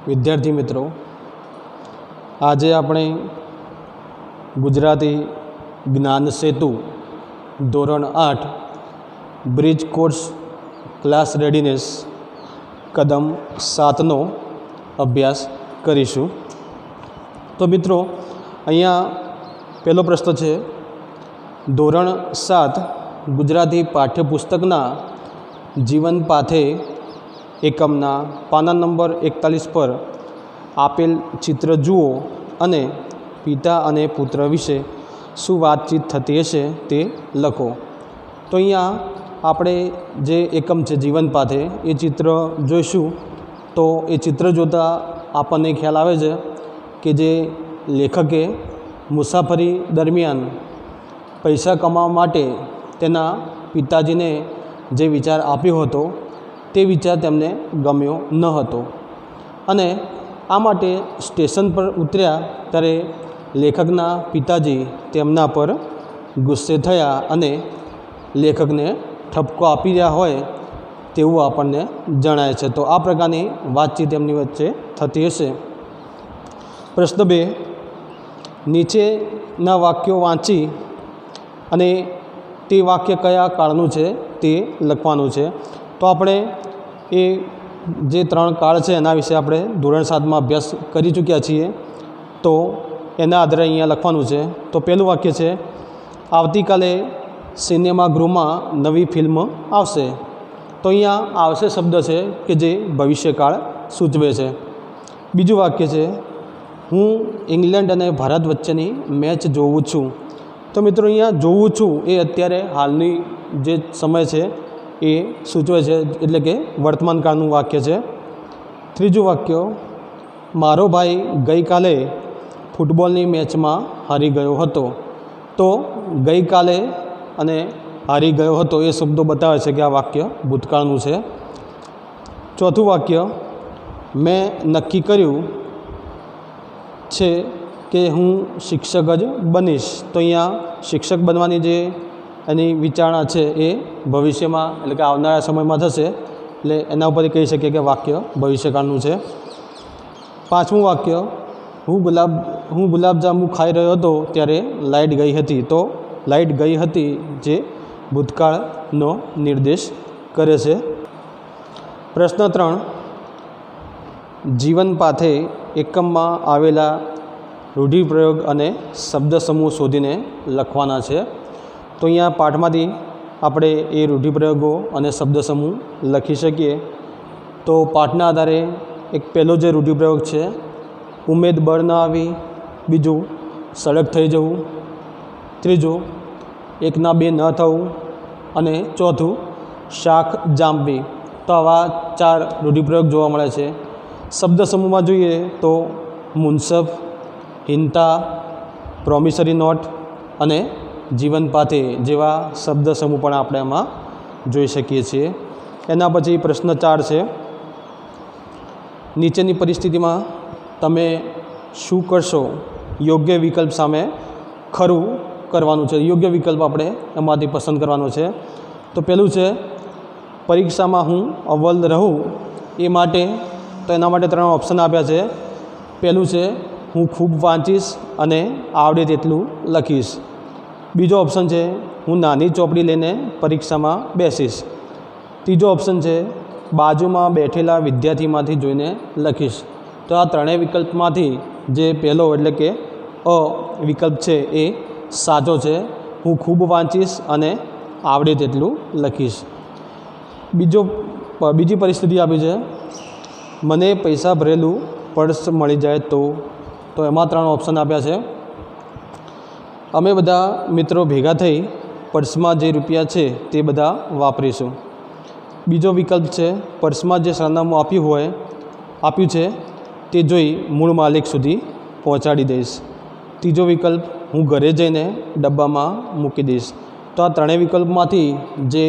વિદ્યાર્થી મિત્રો, આજે આપણે ગુજરાતી જ્ઞાન સેતુ ધોરણ 8 બ્રિજ કોર્સ ક્લાસ રેડીનેસ કદમ 7નો અભ્યાસ કરીશું। તો મિત્રો, અહીંયા પહેલો પ્રશ્ન છે, ધોરણ 7 ગુજરાતી પાઠ્યપુસ્તકના જીવન પાથે એકમના પાના નંબર 41 પર આપેલ ચિત્ર જુઓ અને પિતા અને પુત્ર વિશે શું વાતચીત થતી હશે તે લખો। તો અહીંયા આપણે જે એકમ છે જીવન પાથે એ ચિત્ર જોઈશું। તો એ ચિત્ર જોતાં આપણને ખ્યાલ આવે છે કે જે લેખકે મુસાફરી દરમિયાન પૈસા કમાવા માટે તેના પિતાજીને જે વિચાર આપ્યો હતો તે વિચાર તેમને ગમ્યો ન હતો અને આ માટે સ્ટેશન પર ઉતર્યા ત્યારે લેખકના પિતાજી તેમના પર ગુસ્સે થયા અને લેખકને ઠપકો આપી રહ્યા હોય તેવું આપણને જણાય છે। તો આ પ્રકારની વાતચીત એમની વચ્ચે થતી હશે। પ્રશ્ન 2, નીચેના વાક્યો વાંચી અને તે વાક્ય કયા કાળનું છે તે લખવાનું છે। તો આપણે એ જે 3 કાળ છે એના વિશે આપણે ધોરણ 7માં અભ્યાસ કરી ચૂક્યા છીએ। તો એના આધારે અહીંયા લખવાનું છે। તો પહેલું વાક્ય છે, આવતીકાલે સિનેમાગૃહમાં નવી ફિલ્મ આવશે। તો અહીંયા આવશે શબ્દ છે કે જે ભવિષ્યકાળ સૂચવે છે। બીજું વાક્ય છે, હું ઇંગ્લેન્ડ અને ભારત વચ્ચેની મેચ જોઉં છું। તો મિત્રો, અહીંયા જોઉં છું એ અત્યારે હાલની જે સમય છે એ સૂચવે છે, એટલે કે વર્તમાનકાળનું વાક્ય છે। ત્રીજું વાક્ય, મારો ભાઈ ગઈકાલે ફૂટબોલની મેચમાં હારી ગયો હતો। તો ગઈકાલે અને હારી ગયો હતો એ શબ્દો બતાવે છે કે આ વાક્ય ભૂતકાળનું છે। ચોથું વાક્ય, મેં નક્કી કર્યું છે કે હું શિક્ષક જ બનીશ। તો અહીંયા શિક્ષક બનવાની જે એની વિચારણા છે એ ભવિષ્યમાં એટલે કે આવનારા સમયમાં થશે, એટલે એના ઉપરથી કહી શકીએ કે વાક્ય ભવિષ્યકાળનું છે। પાંચમું વાક્ય, હું ગુલાબજાંબુ ખાઈ રહ્યો હતો ત્યારે લાઇટ ગઈ હતી। તો લાઇટ ગઈ હતી જે ભૂતકાળનો નિર્દેશ કરે છે। પ્રશ્ન 3, જીવન પાથે એકમમાં આવેલા રૂઢિપ્રયોગ અને શબ્દ સમૂહ શોધીને લખવાના છે। તો અહીંયા પાઠમાંથી આપણે એ રૂઢિપ્રયોગો અને શબ્દ સમૂહ લખી શકીએ। તો પાઠના આધારે એક પહેલો જે રૂઢિપ્રયોગ છે, ઉમેદ બળ ન આવી। બીજું, સડક થઈ જવું। ત્રીજું, એકના બે ન થવું। અને ચોથું, શાખ જાંબવી। તો આવા 4 રૂઢિપ્રયોગ જોવા મળે છે। શબ્દ સમૂહમાં જોઈએ તો મુનસફ, હિંતા, પ્રોમિસરી નોટ અને જીવન પાથે જેવા શબ્દ સમૂહ પણ આપણે એમાં જોઈ શકીએ છીએ। એના પછી પ્રશ્ન 4 છે, નીચેની પરિસ્થિતિમાં તમે શું કરશો? યોગ્ય વિકલ્પ સામે ખરું કરવાનું છે। યોગ્ય વિકલ્પ આપણે એમાંથી પસંદ કરવાનો છે। તો પહેલું છે, પરીક્ષામાં હું અવ્વલ રહું એ માટે। તો એના માટે 3 ઓપ્શન આપ્યા છે। પહેલું છે, હું ખૂબ વાંચીશ અને આવડે તેટલું લખીશ। બીજો ઓપ્શન છે, હું નાની ચોપડી લઈને પરીક્ષામાં બેસીશ। ત્રીજો ઓપ્શન છે, બાજુમાં બેઠેલા વિદ્યાર્થીમાંથી જોઈને લખીશ। તો આ 3 વિકલ્પમાંથી જે પહેલો એટલે કે અ વિકલ્પ છે એ સાચો છે, હું ખૂબ વાંચીશ અને આવડે તેટલું લખીશ। બીજી પરિસ્થિતિ આપી છે, મને પૈસા ભરેલું પર્સ મળી જાય તો એમાં 3 ઓપ્શન આપ્યા છે। અમે બધા મિત્રો ભેગા થઈ પર્સમાં જે રૂપિયા છે તે બધા વાપરીશું। બીજો વિકલ્પ છે, પર્સમાં જે સરનામું આપ્યું છે તે જોઈ મૂળ માલિક સુધી પહોંચાડી દઈશ। ત્રીજો વિકલ્પ, હું ઘરે જઈને ડબ્બામાં મૂકી દઈશ। તો આ 3 વિકલ્પમાંથી જે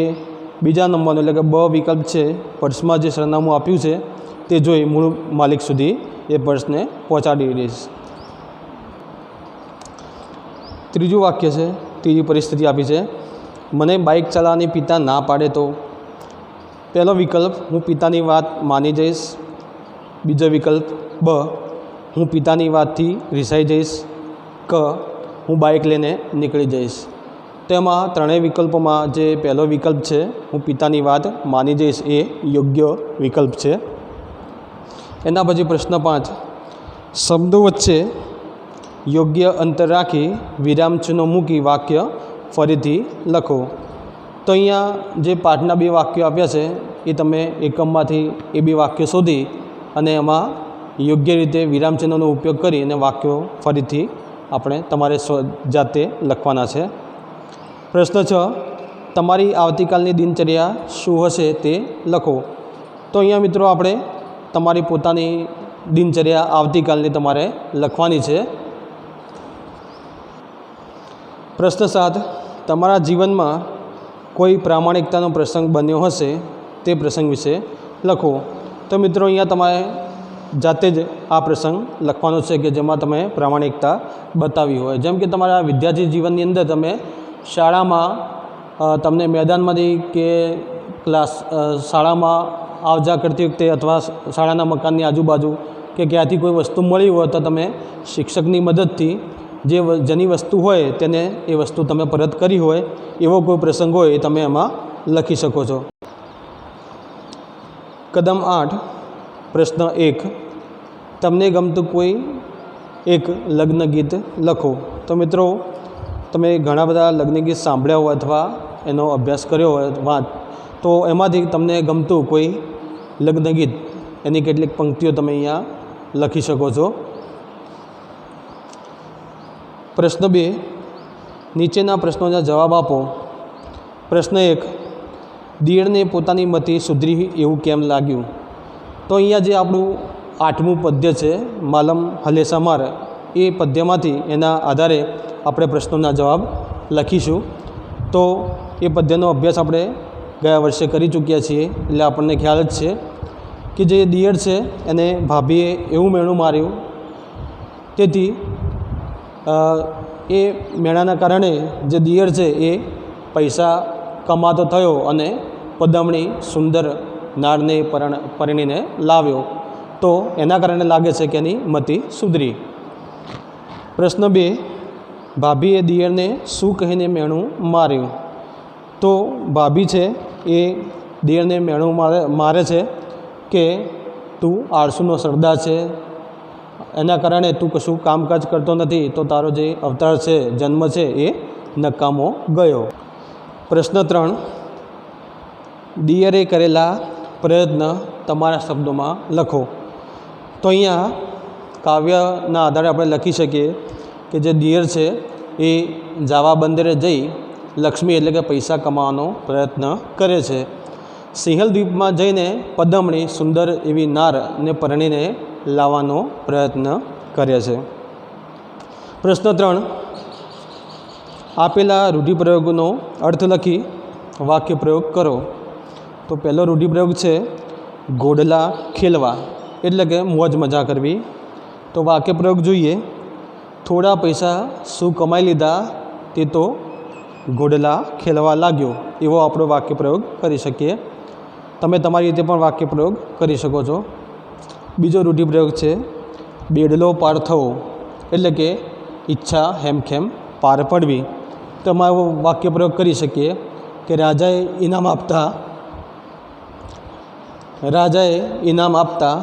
બીજા નંબરનો એટલે કે બ વિકલ્પ છે, પર્સમાં જે સરનામું આપ્યું છે તે જોઈ મૂળ માલિક સુધી એ પર્સને પહોંચાડી દઈશ। ત્રીજું વાક્ય છે, ત્રીજી પરિસ્થિતિ આપી છે, મને બાઇક ચલાવવાની પિતા ના પાડે તો? પહેલો વિકલ્પ, હું પિતાની વાત માની જઈશ। બીજો વિકલ્પ બ, હું પિતાની વાતથી રિસાઈ જઈશ. ક, હું બાઇક લઈને નીકળી જઈશ. તેમાં ત્રણેય વિકલ્પોમાં જે પહેલો વિકલ્પ છે, હું પિતાની વાત માની જઈશ, એ યોગ્ય વિકલ્પ છે. એના પછી પ્રશ્ન 5, શબ્દો વચ્ચે યોગ્ય અંતર રાખી વિરામચિહ્નો મૂકી વાક્ય ફરીથી લખો. તો અહીંયા જે પાઠના 2 વાક્યો આપ્યા છે એ તમે એકમમાંથી એ 2 વાક્યો શોધી અને એમાં યોગ્ય રીતે વિરામચિહ્નોનો ઉપયોગ કરી અને વાક્યો ફરીથી આપણે તમારે જાતે લખવાના છે. પ્રશ્ન 6, તમારી આવતીકાલની દિનચર્યા શું હશે તે લખો. તો અહીંયા મિત્રો આપણે તમારી પોતાની દિનચર્યા આવતીકાલની તમારે લખવાની છે. પ્રશ્ન 7, તમારા જીવનમાં કોઈ પ્રામાણિકતાનો પ્રસંગ બન્યો હશે તે પ્રસંગ વિશે લખો. તો મિત્રો અહીંયા તમારે જાતે જ આ પ્રસંગ લખવાનો છે કે જેમાં તમે પ્રામાણિકતા બતાવી હોય. જેમ કે તમારા વિદ્યાર્થી જીવનની અંદર તમે શાળામાં તમને મેદાનમાંથી કે શાળામાં આવજા કરતી વખતે અથવા શાળાના મકાનની આજુબાજુ કે ક્યાંથી કોઈ વસ્તુ મળી હોય તો તમે શિક્ષકની મદદથી જેની વસ્તુ હોય તેને એ વસ્તુ તમે પરત કરી હોય એવો કોઈ પ્રસંગ હોય એ તમે એમાં લખી શકો છો. કદમ 8, પ્રશ્ન 1, તમને ગમતું કોઈ એક લગ્ન ગીત લખો. તો મિત્રો તમે ઘણા બધા લગ્ન ગીત સાંભળ્યા હોય અથવા એનો અભ્યાસ કર્યો હોય તો એમાંથી તમને ગમતું કોઈ લગ્ન ગીત એની કેટલીક પંક્તિઓ તમે અહીંયા લખી શકો છો. પ્રશ્ન 2, નીચેના પ્રશ્નોના જવાબ આપો. પ્રશ્ન 1, દિયરને પોતાની મતિ સુધરી એવું કેમ લાગ્યું. તો અહીંયા જે આપણું 8મું પદ્ય છે, માલમ હલેસા માર, એ પદ્યમાંથી એના આધારે આપણે પ્રશ્નોના જવાબ લખીશું. તો એ પદ્યનો અભ્યાસ આપણે ગયા વર્ષે કરી ચૂક્યા છીએ એટલે આપણને ખ્યાલ જ છે કે જે દિયર છે એને ભાભીએ એવું મેણું માર્યું, તેથી એ મેણાના કારણે જે દિયર છે એ પૈસા કમાતો થયો અને પદમણી સુંદર નારને પરણીને લાવ્યો. તો એના કારણે લાગે છે કે એની મતિ સુધરી. પ્રશ્ન 2, ભાભીએ દિયરને શું કહીને મેણું માર્યું. તો ભાભી છે એ દિયરને મેણું મારે છે કે તું આળસુનો સરદાર છે, એના કારણે તું કશું કામકાજ કરતો નથી, તો તારો જે અવતાર છે, જન્મ છે, એ નકામો ગયો. પ્રશ્ન 3, દિયરે કરેલા પ્રયત્ન તમારા શબ્દોમાં લખો. તો અહીંયા કાવ્યના આધારે આપણે લખી શકીએ કે જે દિયર છે એ જાવા બંદરે જઈ લક્ષ્મી એટલે કે પૈસા કમાવાનો પ્રયત્ન કરે છે. સિંહલ દ્વીપમાં જઈને પદમણી સુંદર એવી નારને પરણીને લાવવાનો પ્રયત્ન કરે છે. પ્રશ્ન 3, આપેલા રૂઢિપ્રયોગોનો અર્થ લખી વાક્ય પ્રયોગ કરો. તો પહેલો રૂઢિપ્રયોગ છે ઘોડલા ખેલવા, એટલે કે મોજ મજા કરવી. તો વાક્ય પ્રયોગ જોઈએ, થોડા પૈસા શું કમાઈ લીધા તે તો ઘોડલા ખેલવા લાગ્યો, એવો આપણો વાક્ય પ્રયોગ કરી શકીએ. તમે તમારી રીતે પણ વાક્ય પ્રયોગ કરી શકો છો. બીજો રૂઢિપ્રયોગ છે બેડલો પાર થવો, એટલે કે ઈચ્છા હેમખેમ પાર પડવી. તો એમાં એવો વાક્ય પ્રયોગ કરી શકીએ કે રાજાએ ઇનામ આપતા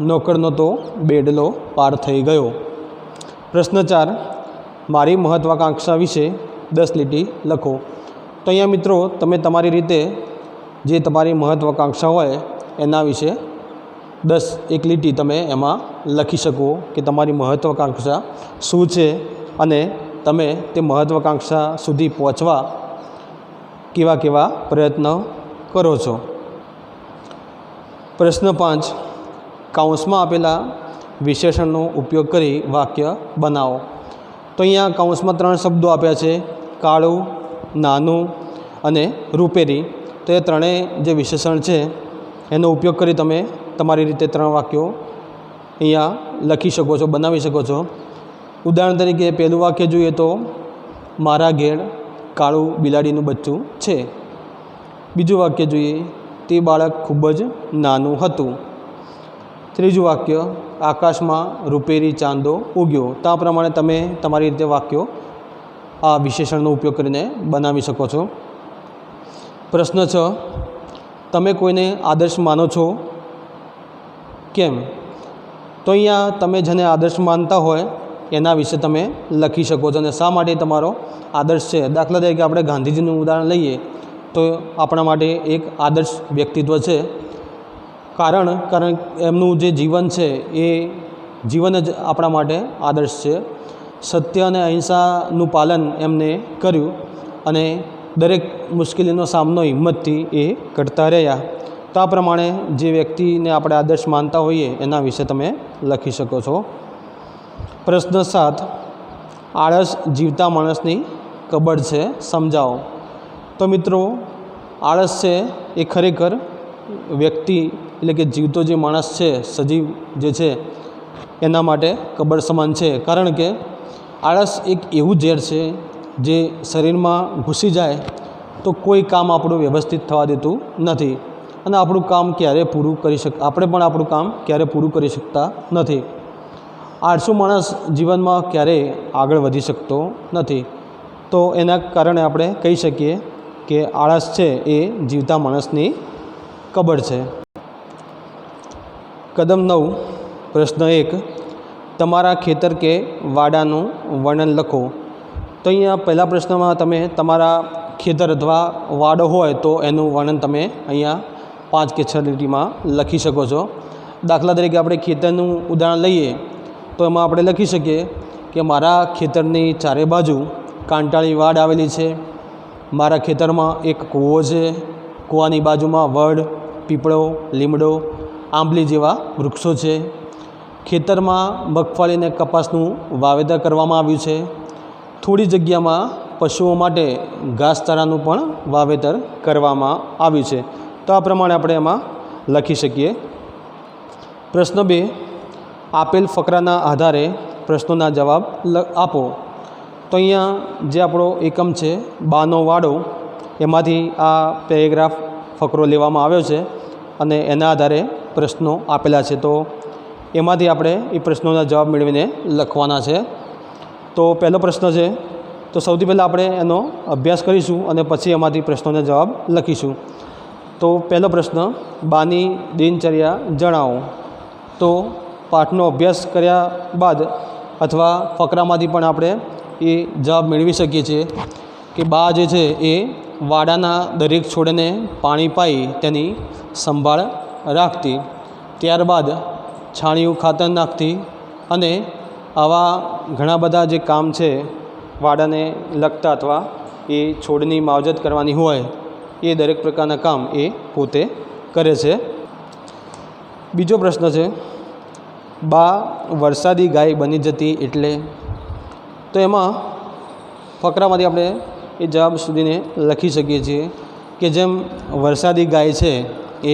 નોકરનો તો બેડલો પાર થઈ ગયો. પ્રશ્ન 4, મારી મહત્વાકાંક્ષા વિશે 10 લીટી લખો. તો અહીંયા મિત્રો તમે તમારી રીતે જે તમારી મહત્વાકાંક્ષા હોય એના વિશે 1 લીટી તમે એમાં લખી શકો કે તમારી મહત્વાકાંક્ષા શું છે અને તમે તે મહત્વાકાંક્ષા સુધી પહોંચવા કેવા પ્રયત્નો કરો છો. પ્રશ્ન 5, કૌંસમાં આપેલા વિશેષણનો ઉપયોગ કરી વાક્ય બનાવો. તો અહીંયા કૌંસમાં 3 શબ્દો આપ્યા છે, કાળું, નાનું અને રૂપેરી. તો એ ત્રણેય જે વિશેષણ છે એનો ઉપયોગ કરી તમે તમારી રીતે 3 વાક્યો અહીંયા લખી શકો છો, બનાવી શકો છો. ઉદાહરણ તરીકે પહેલું વાક્ય જોઈએ તો મારા ઘેર કાળું બિલાડીનું બચ્ચું છે. બીજું વાક્ય જોઈએ, તે બાળક ખૂબ જ નાનું હતું. ત્રીજું વાક્ય, આકાશમાં રૂપેરી ચાંદો ઉગ્યો. તો આ પ્રમાણે તમે તમારી રીતે વાક્યો આ વિશેષણનો ઉપયોગ કરીને બનાવી શકો છો. પ્રશ્ન 6, તમે કોઈને આદર્શ માનો છો? કેમ? તો અહીંયા તમે જેને આદર્શ માનતા હોય એના વિશે તમે લખી શકો છો અને શા માટે તમારો આદર્શ છે. દાખલા તરીકે આપણે ગાંધીજીનું ઉદાહરણ લઈએ તો આપણા માટે એક આદર્શ વ્યક્તિત્વ છે. કારણ એમનું જે જીવન છે એ જીવન જ આપણા માટે આદર્શ છે. સત્ય અને અહિંસાનું પાલન એમને કર્યું અને દરેક મુશ્કેલીનો સામનો હિંમતથી એ કરતા રહ્યા. તો આ પ્રમાણે જે વ્યક્તિને આપણે આદર્શ માનતા હોઈએ એના વિશે તમે લખી શકો છો. પ્રશ્ન 7, આળસ જીવતા માણસની કબડ છે, સમજાવો. તો મિત્રો, આળસ છે એ ખરેખર વ્યક્તિ એટલે કે જીવતો જે માણસ છે, સજીવ જે છે એના માટે કબડ સમાન છે. કારણ કે આળસ એક એવું ઝેર છે જે શરીરમાં ઘૂસી જાય તો કોઈ કામ આપણું વ્યવસ્થિત થવા દેતું નથી અને આપણું કામ ક્યારે પૂરું આપણે પણ આપણું કામ ક્યારે પૂરું કરી શકતા નથી. આળસુ માણસ જીવનમાં ક્યારેય આગળ વધી શકતો નથી. તો એના કારણે આપણે કહી શકીએ કે આળસ છે એ જીવતા માણસની કબડ છે. કદમ 9, પ્રશ્ન 1, તમારા ખેતર કે વાડાનું વર્ણન લખો. તો અહીંયા પહેલા પ્રશ્નમાં તમે તમારા ખેતર અથવા વાડો હોય તો એનું વર્ણન તમે અહીંયા 5 કે 6 લીટીમાં લખી શકો છો. દાખલા તરીકે આપણે ખેતરનું ઉદાહરણ લઈએ તો એમાં આપણે લખી શકીએ કે મારા ખેતરની ચારે બાજુ કાંટાળી વાડ આવેલી છે. મારા ખેતરમાં એક કૂવો છે. કૂવાની બાજુમાં વડ, પીપળો, લીમડો, આંબલી જેવા વૃક્ષો છે. ખેતરમાં મગફળી અને કપાસનું વાવેતર કરવામાં આવ્યું છે. થોડી જગ્યામાં પશુઓ માટે ઘાસચારાનું પણ વાવેતર કરવામાં આવ્યું છે. તો આ પ્રમાણે આપણે એમાં લખી શકીએ. પ્રશ્ન 2, આપેલ ફકરાના આધારે પ્રશ્નોના જવાબ આપો. તો અહીંયા જે આપણો એકમ છે બાનો વાડો, એમાંથી આ પેરેગ્રાફ ફકરો લેવામાં આવ્યો છે અને એના આધારે પ્રશ્નો આપેલા છે. તો એમાંથી આપણે એ પ્રશ્નોના જવાબ મેળવીને લખવાના છે. તો પહેલો પ્રશ્ન છે, તો સૌથી પહેલાં આપણે એનો અભ્યાસ કરીશું અને પછી એમાંથી પ્રશ્નોના જવાબ લખીશું. તો પહેલો પ્રશ્ન, બાની દિનચર્યા જણાવો. તો પાઠનો અભ્યાસ કર્યા બાદ અથવા ફકરામાંથી પણ આપણે એ જવાબ મેળવી શકીએ છીએ કે બા જે છે એ વાડાના દરેક છોડને પાણી પાઈ તેની સંભાળ રાખતી, ત્યારબાદ છાણિયું ખાતર નાખતી અને આવા ઘણા બધા જે કામ છે વાડાને લગતા અથવા એ છોડની માવજત કરવાની હોય એ દરેક પ્રકારના કામ એ પોતે કરે છે. બીજો પ્રશ્ન છે, બા વરસાદી ગાય બની જતી એટલે. તો એમાં ફકરામાંથી આપણે એ જવાબ સુધીને લખી શકીએ છીએ કે જેમ વરસાદી ગાય છે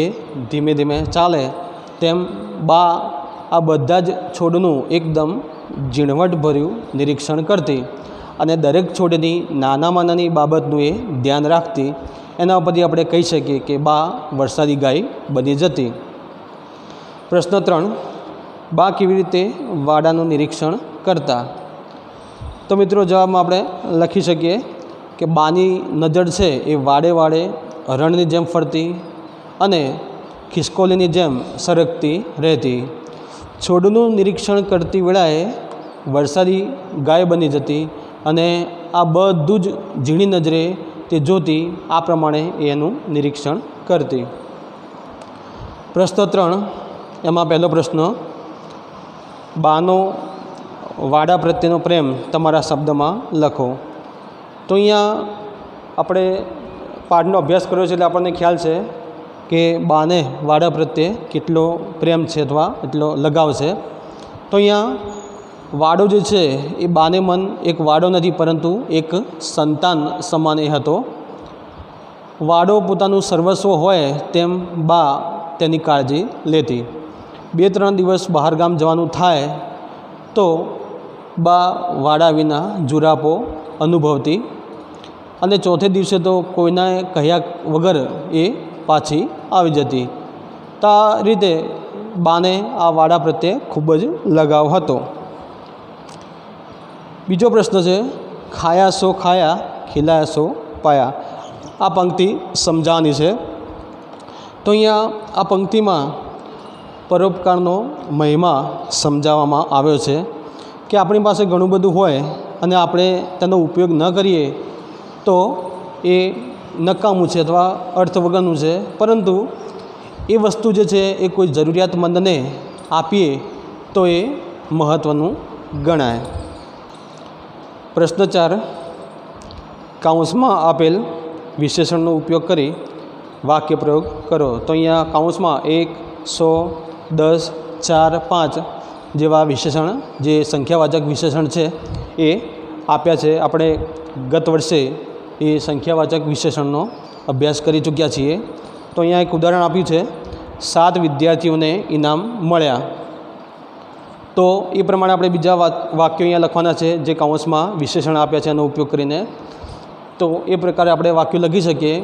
એ ધીમે ધીમે ચાલે તેમ બા આ બધા જ છોડનું એકદમ ઝીણવટભર્યું નિરીક્ષણ કરતી અને દરેક છોડની નાનામાં નાની બાબતનું એ ધ્યાન રાખતી. એના ઉપરથી આપણે કહી શકીએ કે બા વરસાદી ગાય બની જતી. પ્રશ્ન 3, બા કેવી રીતે વાડાનું નિરીક્ષણ કરતા. તો મિત્રો જવાબમાં આપણે લખી શકીએ કે બાની નજર છે એ વાડે વાડે હરણની જેમ ફરતી અને ખિસકોલીની જેમ સરકતી રહેતી. છોડનું નિરીક્ષણ કરતી વેળાએ વરસાદી ગાય બની જતી અને આ બધું જ ઝીણી નજરે તે જોતી. આ પ્રમાણે એનું નિરીક્ષણ કરતી. પ્રશ્ન 3, એમાં પહેલો પ્રશ્ન, બાનો વાડા પ્રત્યેનો પ્રેમ તમારા શબ્દમાં લખો. તો અહીંયા આપણે પાઠનો અભ્યાસ કર્યો છે એટલે આપણને ખ્યાલ છે કે બાને વાડા પ્રત્યે કેટલો પ્રેમ છે અથવા એટલો લગાવ છે. તો અહીંયા વાડો જે છે એ બાને મન એક વાડો નથી પરંતુ એક સંતાન સમાન એ હતો. વાડો પોતાનું સર્વસ્વ હોય તેમ બા તેની કાળજી લેતી. 2-3 દિવસ બહારગામ જવાનું થાય તો બા વાડા વિના જુરાપો અનુભવતી અને ચોથે દિવસે તો કોઈના કહ્યા વગર એ પાછી આવી જતી. તો આ રીતે બાને આ વાડા પ્રત્યે ખૂબ જ લગાવ હતો. બીજો પ્રશ્ન છે, ખાયા સો ખાયા ખીલાયા સો પાયા. આ પંક્તિ સમજાવવાની છે. તો અહીંયા આ પંક્તિમાં પરોપકારનો મહિમા સમજાવવામાં આવ્યો છે કે આપણી પાસે ઘણું બધું હોય અને આપણે તેનો ઉપયોગ ન કરીએ તો એ નકામું છે અથવા અર્થ વગરનું છે, પરંતુ એ વસ્તુ જે છે એ કોઈ જરૂરિયાતમંદને આપીએ તો એ મહત્ત્વનું ગણાય. પ્રશ્ન 4, કૌંસમાં આપેલ વિશેષણનો ઉપયોગ કરી વાક્ય પ્રયોગ કરો. તો અહીંયા કૌંસમાં 1, 100, 10, 4, 5 જેવા વિશેષણ, જે સંખ્યાવાચક વિશેષણ છે એ આપ્યા છે. આપણે ગત વર્ષે એ સંખ્યાવાચક વિશેષણનો અભ્યાસ કરી ચૂક્યા છીએ. તો અહીંયા એક ઉદાહરણ આપ્યું છે, 7 વિદ્યાર્થીઓને ઇનામ મળ્યા. તો એ પ્રમાણે આપણે બીજા વાક્યો અહીંયા લખવાના છે જે કૌંસમાં વિશેષણ આપ્યા છે એનો ઉપયોગ કરીને. તો એ પ્રકારે આપણે વાક્યો લખી શકીએ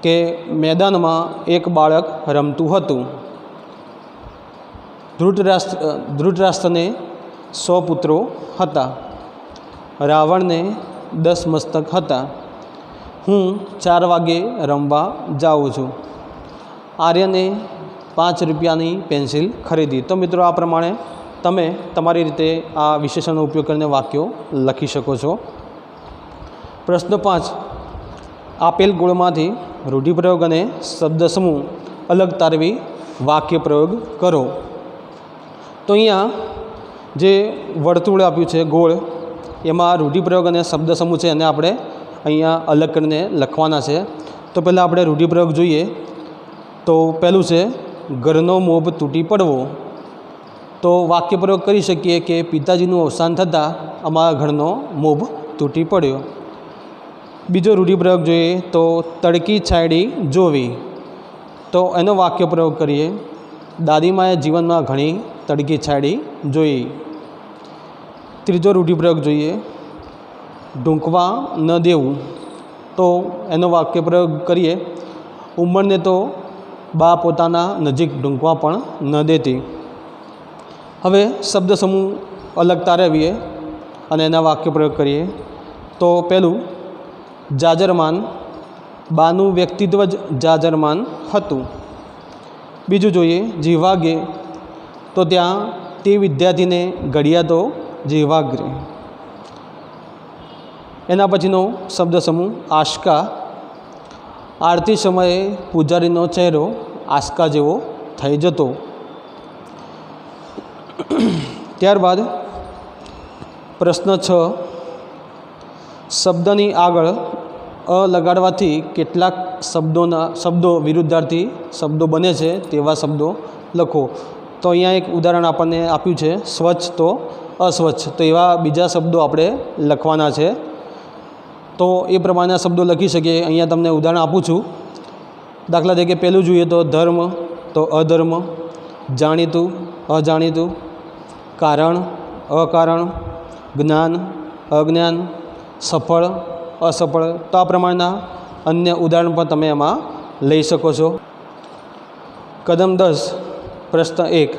કે મેદાનમાં એક બાળક રમતું હતું. ધૃતરાષ્ટ્રને 100 પુત્રો હતા. રાવણને 10 મસ્તક હતા. હું 4 વાગે રમવા જાઉં છું. આર્યને 5 રૂપિયાની પેન્સિલ ખરીદી. તો મિત્રો આ પ્રમાણે તમે તમારી રીતે આ વિશેષણનો ઉપયોગ કરીને વાક્યો લખી શકો છો. પ્રશ્ન 5, આપેલ ગુણમાંથી રૂઢિપ્રયોગ અને શબ્દ સમૂહ અલગ તારવી વાક્ય પ્રયોગ કરો. તો અહીંયા જે વર્તુળ આપ્યું છે ગોળ, એમાં રૂઢિપ્રયોગ અને શબ્દ સમૂહ છે એને આપણે અહીંયા અલગ કરીને લખવાના છે. તો પહેલાં આપણે રૂઢિપ્રયોગ જોઈએ. તો પહેલું છે, ઘરનો મોભ તૂટી પડવો. તો વાક્ય પ્રયોગ કરી શકીએ કે પિતાજીનું અવસાન થતાં અમારા ઘરનો મોભ તૂટી પડ્યો. બીજો રૂઢિપ્રયોગ જોઈએ તો તડકી છાયડી જોવી. તો એનો વાક્ય પ્રયોગ કરીએ, દાદીમાએ જીવનમાં ઘણી તડકી છાયડી જોઈ. ત્રીજો રૂઢિપ્રયોગ જોઈએ, ઢૂંકવા ન દેવું. તો એનો વાક્ય પ્રયોગ કરીએ, ઉંમરને તો બા પોતાના નજીક ઢૂંકવા પણ ન દેતી. હવે શબ્દ સમૂહ અલગ તારવીએ અને એના વાક્ય પ્રયોગ કરીએ. તો પહેલું, જાજરમાન. બાનું વ્યક્તિત્વ જ જાજરમાન હતું. બીજું જોઈએ, જીવાગે. તો ત્યાં તે વિદ્યાર્થીને ઘડિયા તો જીવાગ્રે. એના પછીનો શબ્દ સમૂહ આશકા. આરતી સમયે પૂજારીનો ચહેરો આશકા જેવો થઈ જતો. ત્યારબાદ પ્રશ્ન 6, શબ્દની આગળ અ લગાડવાથી કેટલાક શબ્દો વિરુદ્ધાર્થી શબ્દો બને છે તેવા શબ્દો લખો. તો અહીંયા એક ઉદાહરણ આપણને આપ્યું છે, સ્વચ્છ તો અસ્વચ્છ. તો એવા બીજા શબ્દો આપણે લખવાના છે. તો એ પ્રમાણેના શબ્દો લખી શકીએ. અહીંયા તમને ઉદાહરણ આપું છું. દાખલા તરીકે પહેલું જોઈએ તો ધર્મ તો અધર્મ, જાણીતું અજાણીતું, કારણ અકારણ, જ્ઞાન અજ્ઞાન, સફળ અસફળ. તો આ પ્રમાણેના અન્ય ઉદાહરણ પણ તમે એમાં લઈ શકો છો. કદમ 10, પ્રશ્ન 1,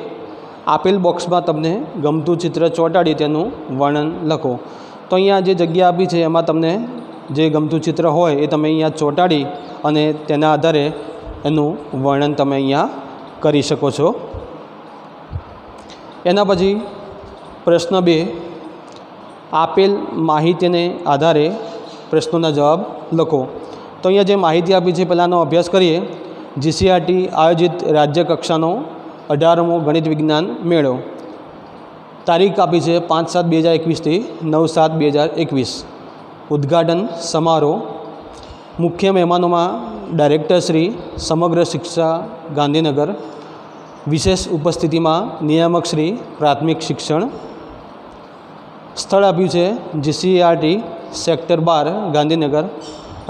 આપેલ બોક્સમાં તમને ગમતું ચિત્ર ચોંટાડી તેનું વર્ણન લખો. તો અહીંયા જે જગ્યા આપી છે એમાં તમને જે ગમતું ચિત્ર હોય એ તમે અહીંયા ચોંટાડી અને તેના આધારે એનું વર્ણન તમે અહીંયા કરી શકો છો. એના પછી પ્રશ્ન 2, આપેલ માહિતીને આધારે પ્રશ્નોના જવાબ લખો. તો અહીંયા જે માહિતી આપી છે પહેલાંનો અભ્યાસ કરીએ. જીસીઆરટી આયોજિત રાજ્ય કક્ષાનો 18મો ગણિત વિજ્ઞાન મેળો. તારીખ આપી છે 5/7/2021 થી 9/7/2021. ઉદ્ઘાટન સમારોહ. મુખ્ય મહેમાનોમાં ડાયરેક્ટર શ્રી સમગ્ર શિક્ષા ગાંધીનગર. વિશેષ ઉપસ્થિતિમાં નિયામક શ્રી પ્રાથમિક શિક્ષણ. સ્થળ આપ્યું છે જીસીઆરટી સેક્ટર 12 ગાંધીનગર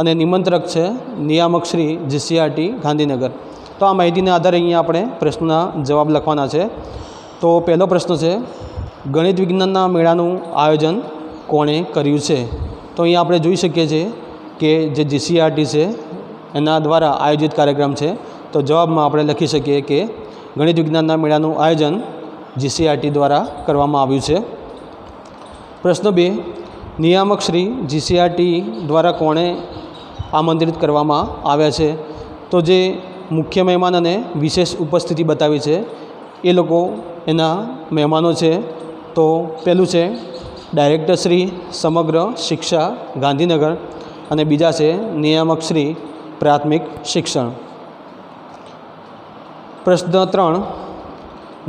અને નિમંત્રક છે નિયામક શ્રી જીસીઆરટી ગાંધીનગર. તો આ માહિતીના આધારે અહીંયા આપણે પ્રશ્નના જવાબ લખવાના છે. તો પહેલો પ્રશ્ન છે, ગણિત વિજ્ઞાનના મેળાનું આયોજન કોણે કર્યું છે? તો અહીંયા આપણે જોઈ શકીએ છીએ કે જે જીસીઆરટી છે એના દ્વારા આયોજિત કાર્યક્રમ છે. તો જવાબમાં આપણે લખી શકીએ કે ગણિત વિજ્ઞાનના મેળાનું આયોજન જીસીઆરટી દ્વારા કરવામાં આવ્યું છે। પ્રશ્ન 2, નિયામક શ્રી જીસીઆરટી દ્વારા કોણે આમંત્રિત કરવામાં આવ્યા છે? તો જે મુખ્ય મહેમાન અને વિશેષ ઉપસ્થિતિ બતાવી છે એ લોકો એના મહેમાનો છે। તો પહેલું છે ડાયરેક્ટર શ્રી સમગ્ર શિક્ષા ગાંધીનગર અને બીજા છે નિયામક શ્રી પ્રાથમિક શિક્ષણ। પ્રશ્ન 3,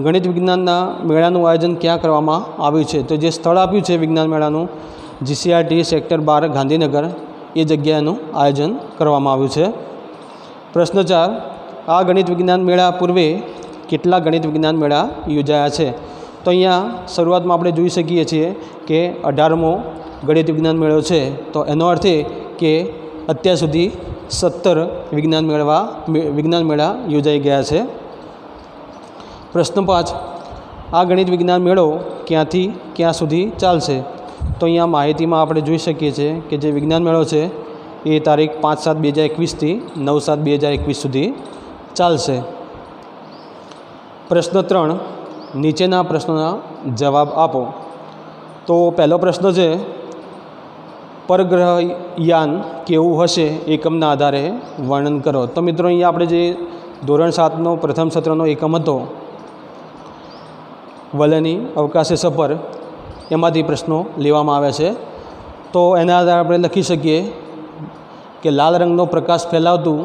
ગણિત વિજ્ઞાનના મેળાનું આયોજન ક્યાં કરવામાં આવ્યું છે? તો જે સ્થળ આપ્યું છે વિજ્ઞાન મેળાનું જીસીઆરટી સેક્ટર 12 ગાંધીનગર એ જગ્યાએનું આયોજન કરવામાં આવ્યું છે। પ્રશ્ન 4, આ ગણિત વિજ્ઞાન મેળા પૂર્વે કેટલા ગણિત વિજ્ઞાન મેળા યોજાયા છે? તો અહીંયા શરૂઆતમાં આપણે જોઈ શકીએ છીએ કે 18મો ગણિત વિજ્ઞાન મેળો છે। તો એનો અર્થ એ કે અત્યાર સુધી 17 વિજ્ઞાન મેળા યોજાઈ ગયા છે। પ્રશ્ન 5, આ ગણિત વિજ્ઞાન મેળો ક્યાંથી ક્યાં સુધી ચાલશે? તો અહીંયા માહિતીમાં આપણે જોઈ શકીએ છીએ કે જે વિજ્ઞાન મેળો છે એ તારીખ 5/7/2021થી 9/7/2021 સુધી ચાલશે। પ્રશ્ન 3, નીચેના પ્રશ્નોના જવાબ આપો। તો પહેલો પ્રશ્ન છે પરગ્રહયાન કેવું હશે એકમના આધારે વર્ણન કરો। તો મિત્રો અહીંયા આપણે જે ધોરણ 7નો પ્રથમ સત્રનો એકમ હતો વલયની અવકાશી સફર એમાંથી પ્રશ્નો લેવામાં આવ્યા છે। તો એના આધારે આપણે લખી શકીએ કે લાલ રંગનો પ્રકાશ ફેલાવતું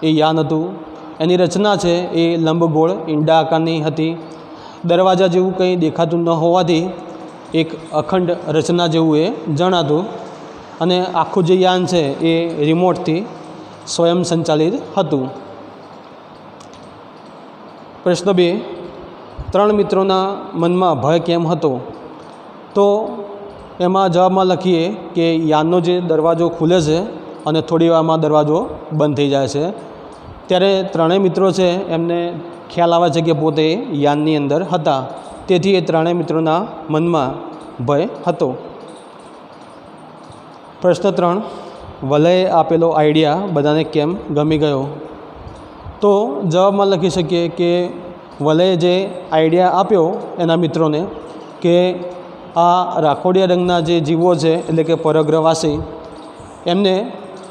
એ યાન હતું। એની રચના છે એ લંબગોળ ઈંડા આકારની હતી। દરવાજા જેવું કંઈ દેખાતું ન હોવાથી એક અખંડ રચના જેવું એ જણાતું અને આખું જે યાન છે એ રિમોટથી સ્વયં સંચાલિત હતું। પ્રશ્ન 2, 3 મિત્રોના મનમાં ભય કેમ હતો? તો એમાં જવાબમાં લખીએ કે યાનનો જે દરવાજો ખુલે છે અને થોડી વારમાં દરવાજો બંધ થઈ જાય છે ત્યારે ત્રણેય મિત્રો છે એમને ખ્યાલ આવે છે કે પોતે યાનની અંદર હતા, તેથી એ ત્રણેય મિત્રોના મનમાં ભય હતો। પ્રશ્ન 3, વલયે આપેલો આઈડિયા બધાને કેમ ગમી ગયો? તો જવાબમાં લખી શકીએ કે વલયે જે આઈડિયા આપ્યો એના મિત્રોને કે આ રાખોડિયા રંગના જે જીવો છે એટલે કે પરગ્રહવાસી એમને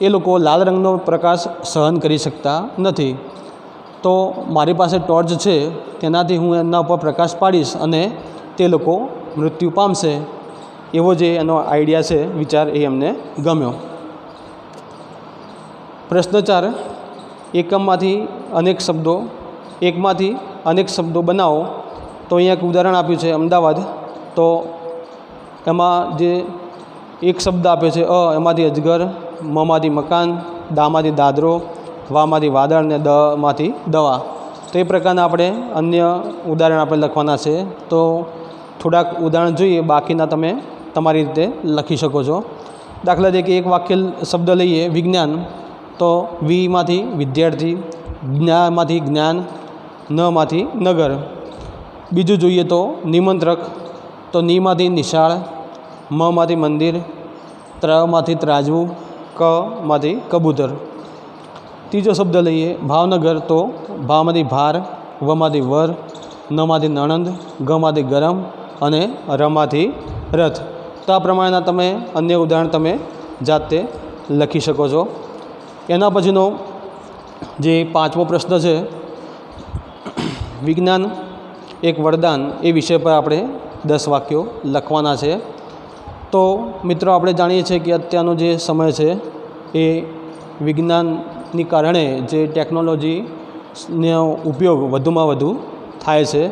એ લોકો લાલ રંગનો પ્રકાશ સહન કરી શકતા નથી, તો મારી પાસે ટોર્ચ છે તેનાથી હું એમના ઉપર પ્રકાશ પાડીશ અને તે લોકો મૃત્યુ પામશે, એવો જે એનો આઈડિયા છે વિચાર એ એમને ગમ્યો। પ્રશ્ન 4, એકમાંથી અનેક શબ્દો બનાવો। તો અહીંયા એક ઉદાહરણ આપ્યું છે અમદાવાદ। તો એમાં જે એક શબ્દ આપ્યો છે એમાંથી અજગર, મમાંથી મકાન, દામાંથી દાદરો, વામાંથી વાદળ અને દમાંથી દવા। તો એ પ્રકારના આપણે અન્ય ઉદાહરણ આપણે લખવાના છે। તો થોડાક ઉદાહરણ જોઈએ, બાકીના તમે તમારી રીતે લખી શકો છો। દાખલા તરીકે એક વાક્ય શબ્દ લઈએ વિજ્ઞાન। તો વીમાંથી વિદ્યાર્થી, જ્ઞામાંથી જ્ઞાન, નમાંથી નગર। બીજું જોઈએ તો નિમંત્રક। તો નીમાંથી નિશાળ, મમાંથી મંદિર, ત્રમાંથી ત્રાજવું, કમાંથી કબૂતર। ત્રીજો શબ્દ લઈએ ભાવનગર। તો ભાવમાંથી ભાર, વમાંથી વર, નમાંથી નણંદ, ગમાંથી ગરમ અને રમાંથી રથ। તો આ પ્રમાણેના તમે અન્ય ઉદાહરણ તમે જાતે લખી શકો છો। એના પછીનો જે 5મો પ્રશ્ન છે વિજ્ઞાન એક વરદાન, એ વિષય પર આપણે 10 વાક્યો લખવાના છે। તો મિત્રો આપણે જાણીએ છીએ કે અત્યારનો જે સમય છે એ વિજ્ઞાનની કારણે જે ટેકનોલોજીનો ઉપયોગ વધુમાં વધુ થાય છે।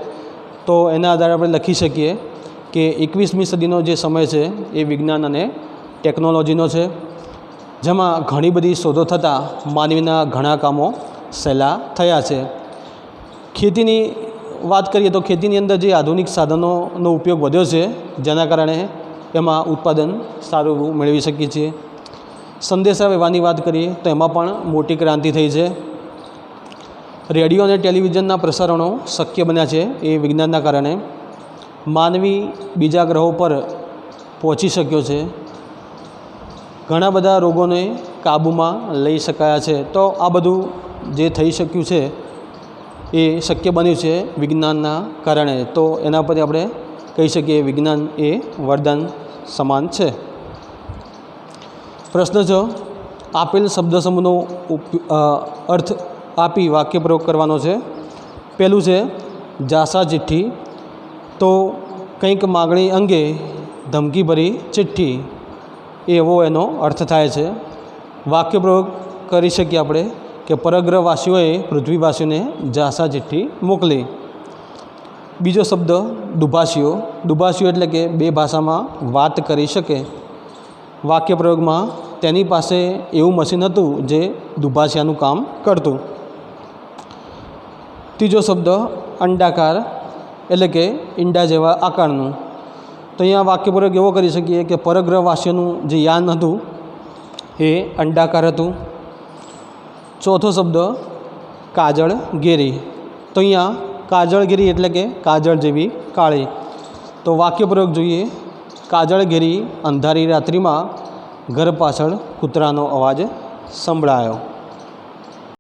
તો એના આધારે આપણે લખી શકીએ કે 21મી સદીનો જે સમય છે એ વિજ્ઞાન અને ટેકનોલોજીનો છે, જેમાં ઘણી બધી શોધો થતાં માનવીના ઘણા કામો સહેલા થયા છે। ખેતીની વાત કરીએ તો ખેતીની અંદર જે આધુનિક સાધનોનો ઉપયોગ વધ્યો છે, જેના કારણે એમાં ઉત્પાદન સારું મેળવી શકીએ છીએ। સંદેશા વ્યવહારની વાત કરીએ તો એમાં પણ મોટી ક્રાંતિ થઈ છે। રેડિયો અને ટેલિવિઝનના પ્રસારણો શક્ય બન્યા છે એ વિજ્ઞાનના કારણે। માનવી બીજા ગ્રહો પર પહોંચી શક્યો છે। ઘણા બધા રોગોને કાબૂમાં લઈ શકાયા છે। તો આ બધું જે થઈ શક્યું છે એ શક્ય બન્યું છે વિજ્ઞાનના કારણે, તો એના પરથી આપણે કહી શકીએ વિજ્ઞાન એ વરદાન સમાન છે. પ્રશ્ન 6, આપેલ શબ્દ સમૂહનો અર્થ આપી વાક્ય પ્રયોગ કરવાનો છે. પહેલું છે જાસા ચિઠ્ઠી, તો કંઈક માગણી અંગે ધમકીભરી ચિઠ્ઠી એવો એનો અર્થ થાય છે. વાક્ય પ્રયોગ કરી શકીએ આપણે કે પરગ્રહવાસીઓએ પૃથ્વીવાસીઓને જાસા ચિઠ્ઠી મોકલી. બીજો શબ્દ દુભાષીઓ. દુભાષીઓ એટલે કે બે ભાષામાં વાત કરી શકે. વાક્ય પ્રયોગમાં તેની પાસે એવું મશીન હતું જે દુભાષિયાનું કામ કરતું. ત્રીજો શબ્દ અંડાકાર એટલે કે ઈંડા જેવા આકારનું. તો અહીંયા વાક્ય પ્રયોગ એવો કરી શકીએ કે પરગ્રહવાસીઓનું જે યાન હતું એ અંડાકાર હતું. ચોથો શબ્દ કાજળઘેરી. તો અહીંયા કાજળઘેરી એટલે કે કાજળ જેવી કાળી. તો વાક્ય પ્રયોગ જોઈએ. કાજળઘેરી અંધારી રાત્રિમાં ઘર પાછળ કૂતરાનો અવાજ સંભળાયો.